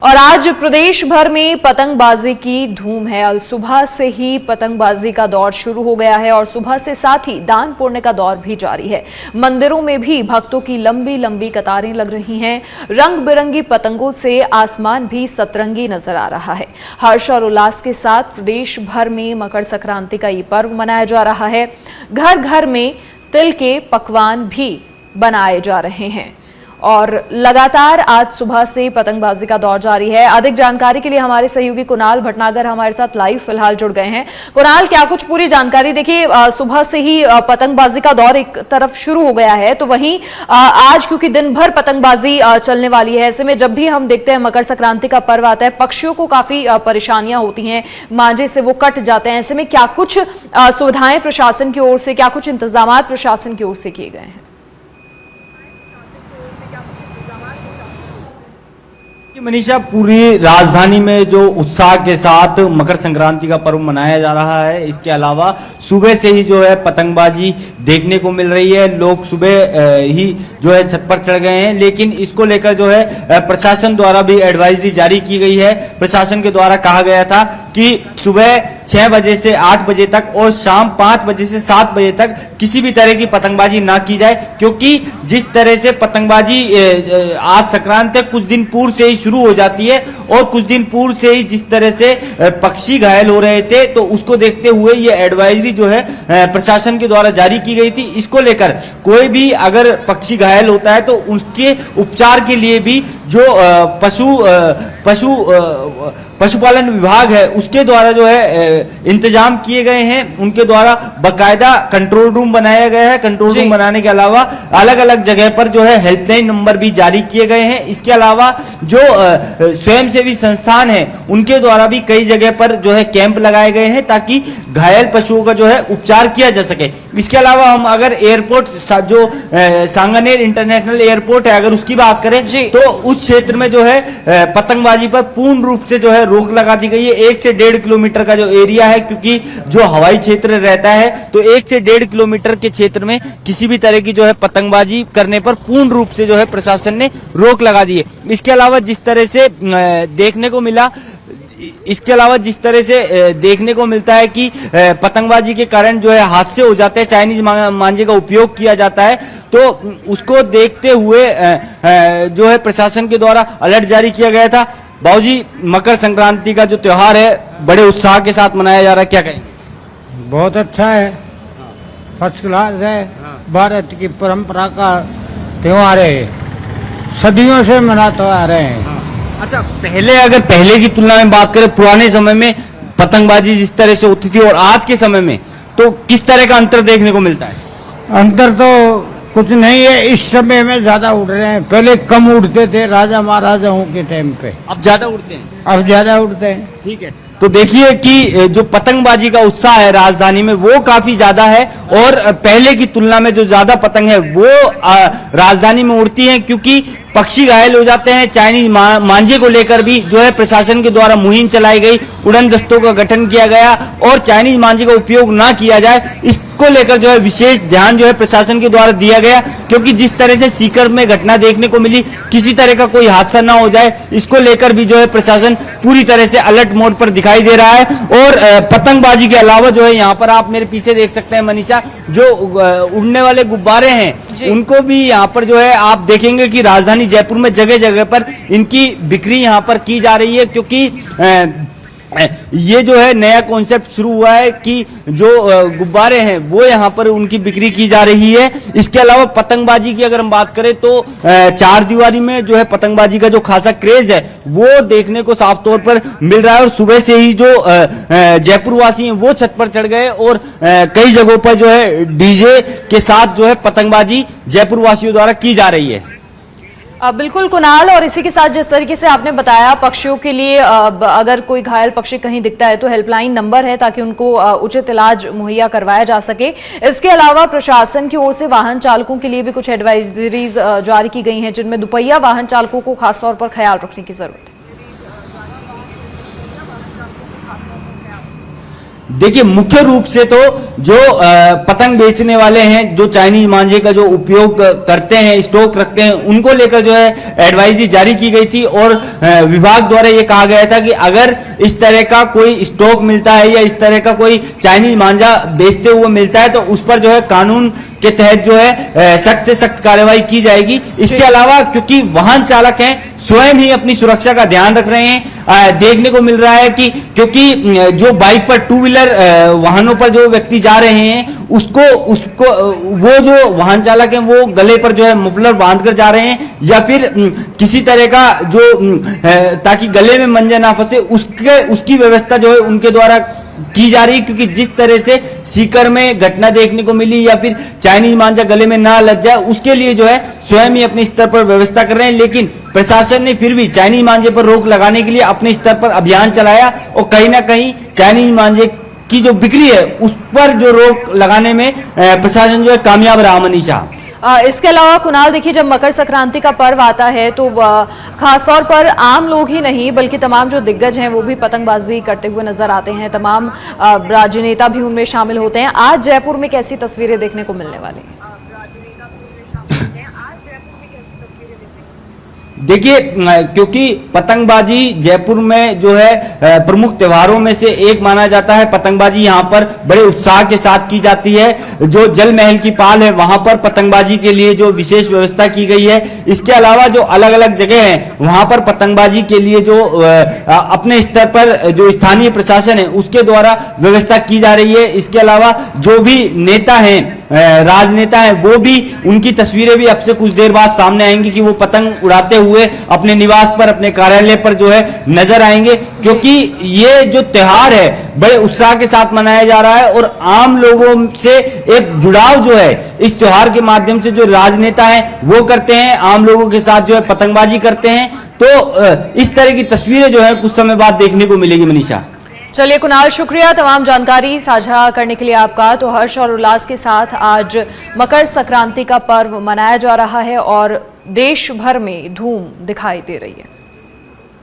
और आज प्रदेश भर में पतंगबाजी की धूम है। अल सुबह से ही पतंगबाजी का दौर शुरू हो गया है और सुबह से साथ ही दान पुण्य का दौर भी जारी है। मंदिरों में भी भक्तों की लंबी लंबी कतारें लग रही हैं। रंग बिरंगी पतंगों से आसमान भी सतरंगी नजर आ रहा है। हर्ष और उल्लास के साथ प्रदेश भर में मकर संक्रांति का ये पर्व मनाया जा रहा है। घर घर में तिल के पकवान भी बनाए जा रहे हैं और लगातार आज सुबह से पतंगबाजी का दौर जारी है। अधिक जानकारी के लिए हमारे सहयोगी कुणाल भटनागर हमारे साथ लाइव फिलहाल जुड़ गए हैं। कुणाल, क्या कुछ पूरी जानकारी? देखिए, सुबह से ही पतंगबाजी का दौर एक तरफ शुरू हो गया है, तो वहीं आज क्योंकि दिन भर पतंगबाजी चलने वाली है, ऐसे में जब भी हम देखते हैं मकर संक्रांति का पर्व आता है, पक्षियों को काफी परेशानियां होती हैं, मांझे से वो कट जाते हैं। ऐसे में क्या कुछ सुविधाएं प्रशासन की ओर से, क्या कुछ इंतजाम प्रशासन की ओर से किए गए हैं? मनीषा, पूरी राजधानी में जो उत्साह के साथ मकर संक्रांति का पर्व मनाया जा रहा है, इसके अलावा सुबह से ही जो है पतंगबाजी देखने को मिल रही है। लोग सुबह ही जो है छत पर चढ़ गए हैं, लेकिन इसको लेकर जो है प्रशासन द्वारा भी एडवाइजरी जारी की गई है। प्रशासन के द्वारा कहा गया था कि सुबह 6 बजे से 8 बजे तक और शाम 5 बजे से 7 बजे तक किसी भी तरह की पतंगबाजी ना की जाए, क्योंकि जिस तरह से पतंगबाजी आज संक्रांत है, कुछ दिन पूर्व से ही शुरू हो जाती है और कुछ दिन पूर्व से ही जिस तरह से पक्षी घायल हो रहे थे, तो उसको देखते हुए ये एडवाइजरी जो है प्रशासन के द्वारा जारी की गई थी। इसको लेकर कोई भी अगर पक्षी घायल होता है तो उसके उपचार के लिए भी जो पशुपालन विभाग है उसके द्वारा जो है इंतजाम किए गए हैं। उनके द्वारा बकायदा कंट्रोल रूम बनाया गया है। कंट्रोल रूम बनाने के अलावा अलग अलग जगह पर जो है हेल्पलाइन नंबर भी जारी किए गए हैं। इसके अलावा जो स्वयंसेवी संस्थान है उनके द्वारा भी कई जगह पर जो है कैंप लगाए गए हैं ताकि घायल पशुओं का जो है उपचार किया जा सके। इसके अलावा हम अगर एयरपोर्ट जो सांगानेर इंटरनेशनल एयरपोर्ट है, अगर उसकी बात करें तो उस क्षेत्र में जो है पतंगबाजी पर पूर्ण रूप से जो है रोक लगा दी गई है। 1 से 1.5 किलोमीटर का जो एरिया है, क्योंकि जो हवाई क्षेत्र रहता है, तो 1 से 1.5 किलोमीटर के क्षेत्र में किसी भी तरह की जो है पतंगबाजी करने पर पूर्ण रूप से जो है प्रशासन ने रोक लगा दी है। इसके अलावा जिस तरह से देखने को मिलता है कि पतंगबाजी के कारण जो है हादसे हो जाते हैं, चाइनीज मांझे का उपयोग किया जाता है, तो उसको देखते हुए जो है प्रशासन के द्वारा अलर्ट जारी किया गया था। बाबूजी, मकर संक्रांति का जो त्योहार है बड़े उत्साह के साथ मनाया जा रहा है, क्या कहें? बहुत अच्छा है, फर्स्ट क्लास है। भारत की परंपरा का त्योहार है, सदियों से मनाते आ रहे हैं। अच्छा, पहले की तुलना में बात करें, पुराने समय में पतंगबाजी जिस तरह से होती थी और आज के समय में, तो किस तरह का अंतर देखने को मिलता है? अंतर तो कुछ नहीं है, इस समय में ज्यादा उड़ रहे हैं। पहले कम उड़ते थे राजा महाराजाओं के टाइम पे, अब ज्यादा उड़ते हैं। अब ज्यादा उड़ते हैं। ठीक है, तो देखिए कि जो पतंगबाजी का उत्साह है राजधानी में वो काफी ज्यादा है और पहले की तुलना में जो ज्यादा पतंग है वो राजधानी में उड़ती हैं, क्योंकि पक्षी घायल हो जाते हैं। चाइनीज मांझे को लेकर भी जो है प्रशासन के द्वारा मुहिम चलाई गई, उड़न दस्तों का गठन किया गया और चाइनीज मांझे का उपयोग ना किया जाए, इसको लेकर जो है विशेष ध्यान जो है प्रशासन के द्वारा दिया गया, क्योंकि जिस तरह से सीकर में घटना देखने को मिली, किसी तरह का कोई हादसा ना हो जाए, इसको लेकर भी जो है प्रशासन पूरी तरह से अलर्ट मोड पर दिखाई दे रहा है। और पतंगबाजी के अलावा जो है यहाँ पर आप मेरे पीछे देख सकते हैं मनीषा, जो उड़ने वाले गुब्बारे हैं उनको भी यहाँ पर जो है आप देखेंगे कि राजधानी जयपुर में जगह जगह पर इनकी बिक्री यहाँ पर की जा रही है, क्योंकि ये जो है नया कॉन्सेप्ट शुरू हुआ है कि जो गुब्बारे हैं वो यहाँ पर उनकी बिक्री की जा रही है। इसके अलावा पतंगबाजी की अगर हम बात करें तो चार दीवारी में जो है पतंगबाजी का जो खासा क्रेज है वो देखने को साफ तौर पर मिल रहा है और सुबह से ही जो जयपुर वासी हैं वो छत पर चढ़ गए और कई जगहों पर जो है डीजे के साथ जो है पतंगबाजी जयपुर वासियों द्वारा की जा रही है। बिल्कुल कुणाल, और इसी के साथ जिस तरीके से आपने बताया पक्षियों के लिए अगर कोई घायल पक्षी कहीं दिखता है तो हेल्पलाइन नंबर है ताकि उनको उचित इलाज मुहैया करवाया जा सके। इसके अलावा प्रशासन की ओर से वाहन चालकों के लिए भी कुछ एडवाइजरीज जारी की गई हैं, जिनमें दुपहिया वाहन चालकों को खासतौर पर ख्याल रखने की जरूरत है। देखिए, मुख्य रूप से तो जो पतंग बेचने वाले हैं, जो चाइनीज मांझे का जो उपयोग करते हैं, स्टॉक रखते हैं, उनको लेकर जो है एडवाइजरी जारी की गई थी और विभाग द्वारा ये कहा गया था कि अगर इस तरह का कोई स्टॉक मिलता है या इस तरह का कोई चाइनीज मांझा बेचते हुए मिलता है तो उस पर जो है कानून के तहत जो है सख्त से सख्त कार्रवाई की जाएगी। इसके अलावा क्योंकि वाहन चालक हैं, स्वयं ही अपनी सुरक्षा का ध्यान रख रहे हैं। देखने को मिल रहा है कि क्योंकि जो बाइक पर टू व्हीलर वाहनों पर जो व्यक्ति जा रहे हैं उसको वो जो वाहन चालक हैं वो गले पर जो है मफलर बांध कर जा रहे हैं या फिर किसी तरह का जो ताकि गले में मंजा ना फंसे उसकी व्यवस्था जो है उनके द्वारा की जा रही है। क्योंकि जिस तरह से सीकर में घटना देखने को मिली या फिर चाइनीज मांझा गले में ना लग जाए, उसके लिए जो है स्वयं ही अपने स्तर पर व्यवस्था कर रहे हैं। लेकिन प्रशासन ने फिर भी चाइनीज मांझे पर रोक लगाने के लिए अपने स्तर पर अभियान चलाया और कहीं ना कहीं चाइनीज मांझे की जो बिक्री है उस पर जो रोक लगाने में प्रशासन जो है कामयाब रहा। मनीषा, इसके अलावा कुणाल, देखिए जब मकर संक्रांति का पर्व आता है तो खासतौर पर आम लोग ही नहीं बल्कि तमाम जो दिग्गज हैं वो भी पतंगबाजी करते हुए नजर आते हैं। तमाम राजनेता भी उनमें शामिल होते हैं। आज जयपुर में कैसी तस्वीरें देखने को मिलने वाली हैं? देखिए, क्योंकि पतंगबाजी जयपुर में जो है प्रमुख त्योहारों में से एक माना जाता है। पतंगबाजी यहाँ पर बड़े उत्साह के साथ की जाती है। जो जल महल की पाल है वहां पर पतंगबाजी के लिए जो विशेष व्यवस्था की गई है। इसके अलावा जो अलग अलग जगह हैं वहां पर पतंगबाजी के लिए जो अपने स्तर पर जो स्थानीय प्रशासन है उसके द्वारा व्यवस्था की जा रही है। इसके अलावा जो भी नेता हैं, राजनेता हैं, वो भी उनकी तस्वीरें भी अब से कुछ देर बाद सामने आएंगी कि वो पतंग उड़ाते हुए अपने निवास पर, अपने कार्यालय पर जो है नजर आएंगे। क्योंकि ये जो त्योहार है बड़े उत्साह के साथ मनाया जा रहा है और आम लोगों से एक जुड़ाव जो है इस त्योहार के माध्यम से जो राजनेता हैं वो करते हैं, आम लोगों के साथ जो है पतंगबाजी करते हैं। तो इस तरह की तस्वीरें जो है कुछ समय बाद देखने को मिलेगी। मनीषा, चलिए कुणाल, शुक्रिया तमाम जानकारी साझा करने के लिए आपका। तो हर्ष और उल्लास के साथ आज मकर संक्रांति का पर्व मनाया जा रहा है और देश भर में धूम दिखाई दे रही है।